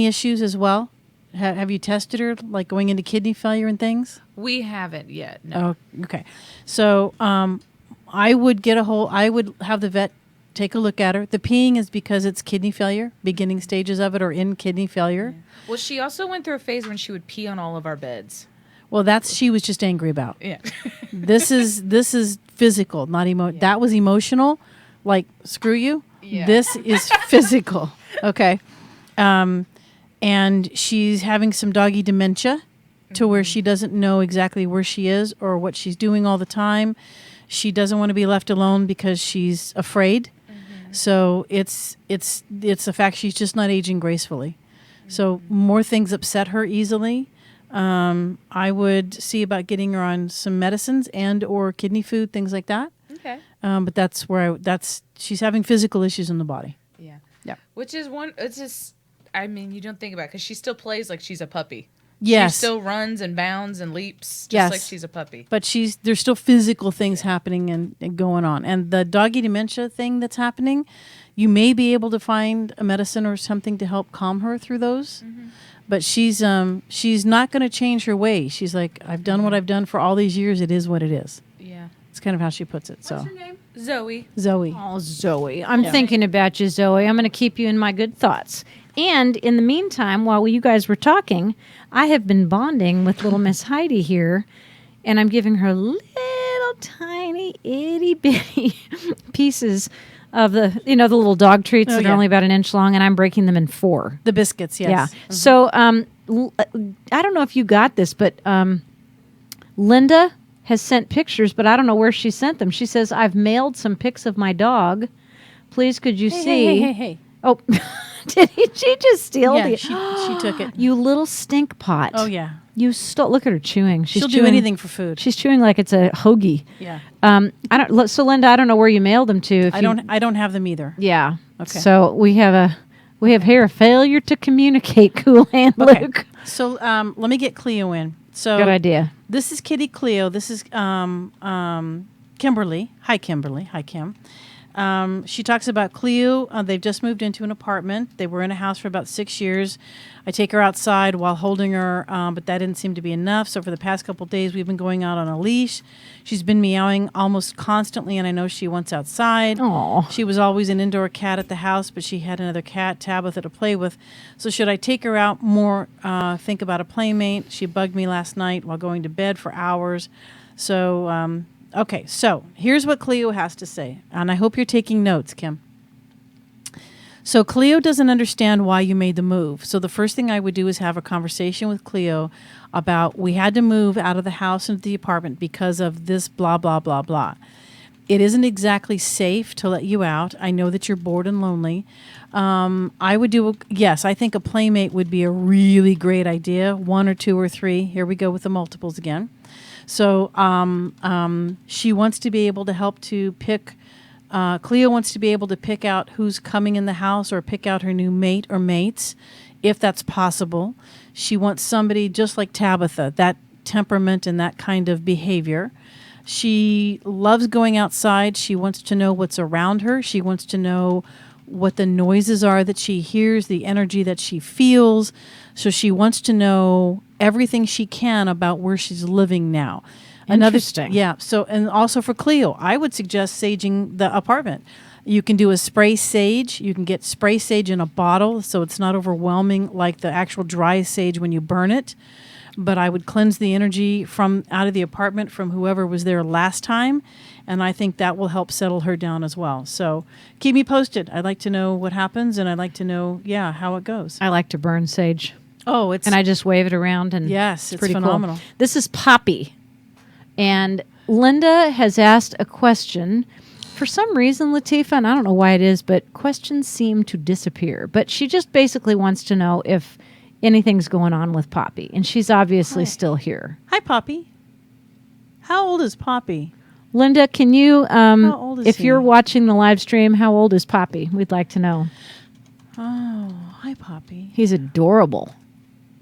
issues as well. Have you tested her, like going into kidney failure and things? We haven't yet. No. Oh, okay. So I would have the vet take a look at her. The peeing is because it's kidney failure, beginning stages of it, or in kidney failure. Well, she also went through a phase when she would pee on all of our beds. Well, she was just angry about. Yeah. This is physical, not Yeah. That was emotional, like screw you. Yeah. This is physical. Okay. And she's having some doggy dementia to where she doesn't know exactly where she is or what she's doing all the time. She doesn't want to be left alone because she's afraid. So it's the fact she's just not aging gracefully. So more things upset her easily. I would see about getting her on some medicines and or kidney food, things like that. Okay. But that's where she's having physical issues in the body. Yeah. Yeah. Which is it's just, I mean, you don't think about it because she still plays like she's a puppy. Yes. She still runs and bounds and leaps just Yes. like she's a puppy. But there's still physical things happening and going on. And the doggy dementia thing that's happening, you may be able to find a medicine or something to help calm her through those. But she's not going to change her ways. She's like, I've done what I've done for all these years. It is what it is. Yeah. It's kind of how she puts it. What's her name? Zoe. Zoe. Oh, Zoe. I'm thinking about you, Zoe. I'm going to keep you in my good thoughts. And in the meantime, while you guys were talking, I have been bonding with little Miss Heidi here, and I'm giving her little tiny itty bitty pieces of the little dog treats that are only about an inch long, and I'm breaking them in 4. The biscuits, yes. Yeah. So I don't know if you got this, but Linda has sent pictures, but I don't know where she sent them. She says, I've mailed some pics of my dog. Please, could you see? Hey. Oh, she just steal Yeah, the... she took it. You little stink pot. Oh, yeah. You stole... Look at her chewing. She'll do anything for food. She's chewing like it's a hoagie. Yeah. So Linda, I don't know where you mailed them to. I don't have them either. Yeah. Okay. So we have here a failure to communicate, Cool Hand Luke. So let me get Cleo in. So Good idea. This is Kitty Cleo. This is Kimberly. Hi, Kimberly. Hi, Kim. She talks about Cleo. They've just moved into an apartment. They were in a house for about 6 years. I take her outside while holding her, but that didn't seem to be enough. So for the past couple of days, we've been going out on a leash. She's been meowing almost constantly, and I know she wants outside. Aw. She was always an indoor cat at the house, but she had another cat, Tabitha, to play with. So should I take her out more, think about a playmate? She bugged me last night while going to bed for hours. So... Okay, so here's what Cleo has to say, and I hope you're taking notes, Kim. So Cleo doesn't understand why you made the move. So the first thing I would do is have a conversation with Cleo about we had to move out of the house into the apartment because of this blah, blah, blah, blah. It isn't exactly safe to let you out. I know that you're bored and lonely. I would yes, I think a playmate would be a really great idea, 1 or 2 or 3. Here we go with the multiples again. So she wants to be able to help to pick, Cleo wants to be able to pick out who's coming in the house or pick out her new mate or mates, if that's possible. She wants somebody just like Tabitha, that temperament and that kind of behavior. She loves going outside. She wants to know what's around her. She wants to know what the noises are that she hears, the energy that she feels. So she wants to know everything she can about where she's living now. Interesting. Yeah. So, and also for Cleo, I would suggest saging the apartment. You can do a spray sage. You can get spray sage in a bottle, so it's not overwhelming like the actual dry sage when you burn it. But I would cleanse the energy from out of the apartment from whoever was there last time, and I think that will help settle her down as well. So keep me posted. I'd like to know what happens, and I'd like to know, how it goes. I like to burn sage. Oh, it's And I just wave it around, and yes, it's pretty phenomenal. Cool. This is Poppy, and Linda has asked a question. For some reason, Latifa, and I don't know why it is, but questions seem to disappear. But she just basically wants to know if anything's going on with Poppy. And she's obviously still here. Hi, Poppy. How old is Poppy? Linda, can you, How old is if he? you're watching the live stream, how old is Poppy? We'd like to know. Oh, hi, Poppy. He's adorable.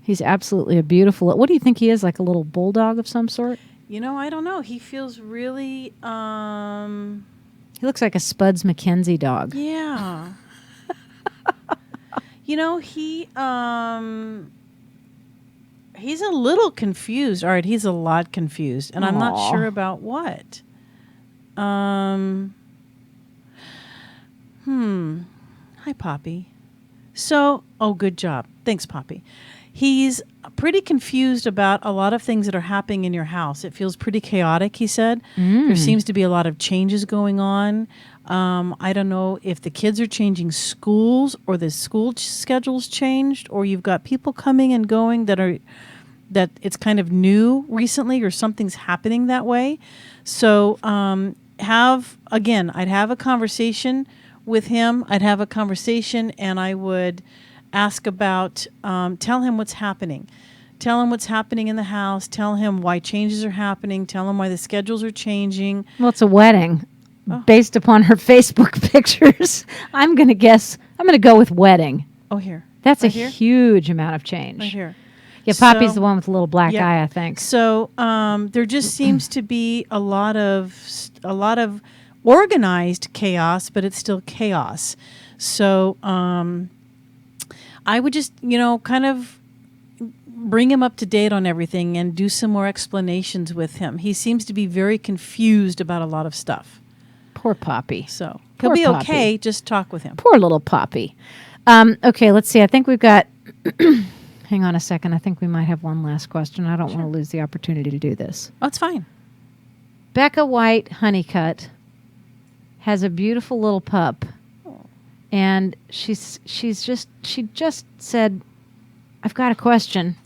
He's absolutely a beautiful. What do you think he is? Like a little bulldog of some sort? You know, I don't know. He feels really, He looks like a Spuds McKenzie dog. yeah. You know, he's a little confused. All right, he's a lot confused, and I'm not Aw. sure about what. Hi, Poppy. So, good job. Thanks, Poppy. He's pretty confused about a lot of things that are happening in your house. It feels pretty chaotic, he said. There seems to be a lot of changes going on. I don't know if the kids are changing schools or the school schedule's changed, or you've got people coming and going that it's kind of new recently, or something's happening that way. So I'd have a conversation with him. I'd have a conversation, and I would ask about, tell him what's happening. Tell him what's happening in the house. Tell him why changes are happening. Tell him why the schedules are changing. Well, it's a wedding. Based upon her Facebook pictures, I'm going to go with wedding. Oh, here. That's Right a here? huge amount of change. Right here. Yeah, Poppy's So- the one with the little black Yeah. eye, I think. So there just seems to be a lot of organized chaos, but it's still chaos. So I would just, kind of bring him up to date on everything and do some more explanations with him. He seems to be very confused about a lot of stuff. Poor Poppy. So Poor he'll be Poppy. okay. Just talk with him. Poor little Poppy. Okay, let's see. I think we've got... Hang on a second. I think we might have one last question. I don't want to lose the opportunity to do this. Oh, it's fine. Becca White Honeycutt has a beautiful little pup, and she just said, "I've got a question."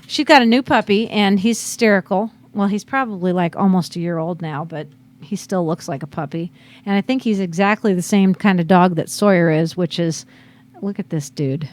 She's got a new puppy, and he's hysterical. Well, he's probably like almost a year old now, but he still looks like a puppy. And I think he's exactly the same kind of dog that Sawyer is, which is, look at this dude.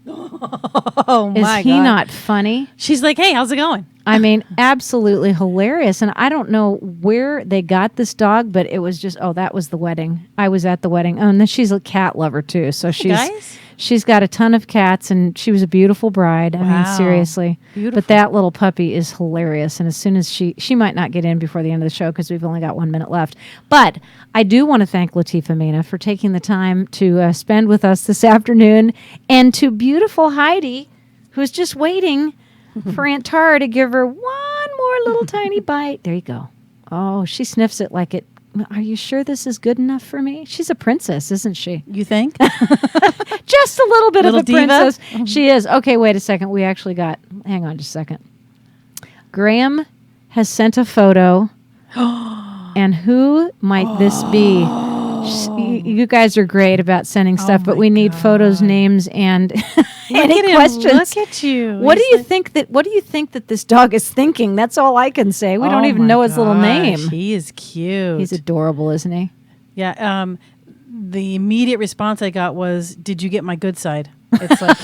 Oh, Is my he God. not funny? She's like, hey, how's it going? I mean, absolutely hilarious. And I don't know where they got this dog, but it was just, that was the wedding. I was at the wedding. Oh, and then she's a cat lover too. So guys. she's got a ton of cats, and she was a beautiful bride. I mean, Wow. seriously. Beautiful. But that little puppy is hilarious. And as soon as she might not get in before the end of the show because we've only got 1 minute left. But I do want to thank Latifa Meena for taking the time to spend with us this afternoon, and to beautiful Heidi, who's just waiting for Aunt Tara to give her one more little tiny bite. There you go. Oh, she sniffs it like it. Are you sure this is good enough for me? She's a princess, isn't she? You think? Just a little bit Little of a diva? princess. She is. Okay, wait a second. We actually got, hang on just a second. Graham has sent a photo. And who might this be? You guys are great about sending stuff, but we need photos, names, and any at him. questions. Look at you. What do He's you like- think that this dog is thinking? That's all I can say. We don't Oh even my know his little gosh, name. He is cute. He's adorable, isn't he? Yeah. The immediate response I got was, "Did you get my good side?" It's like,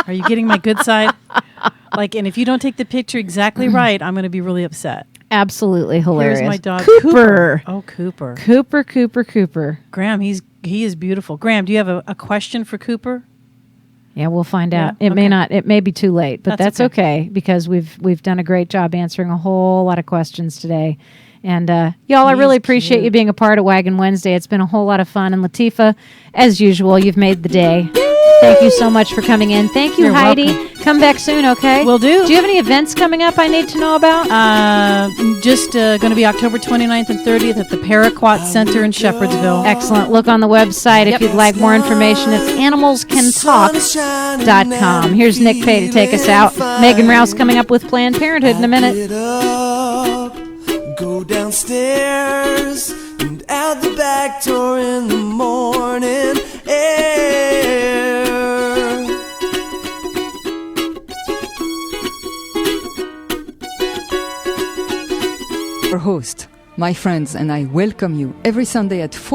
are you getting my good side? Like, and if you don't take the picture exactly right, I'm going to be really upset. Absolutely hilarious. Here's my dog, Cooper. Oh, Cooper. Cooper. Graham, he is beautiful. Graham, do you have a question for Cooper? Yeah, we'll find out. Yeah, It may not. It may be too late, but that's That's okay because we've done a great job answering a whole lot of questions today. And y'all, I really appreciate you being a part of Waggin Wednesday. It's been a whole lot of fun. And Latifa, as usual, you've made the day. Thank you so much for coming in. Thank you, You're Heidi. welcome. Come back soon, okay? Will do. Do you have any events coming up I need to know about? Just going to be October 29th and 30th at the Paraquat Center in Shepherdsville. Excellent. Look on the website if you'd like more information. It's animalscantalk.com. Here's Nick Pay to take us out. Megan Rouse coming up with Planned Parenthood in a minute. Get up, go downstairs and out the back door in the morning air. Our host, my friends, and I welcome you every Sunday at 4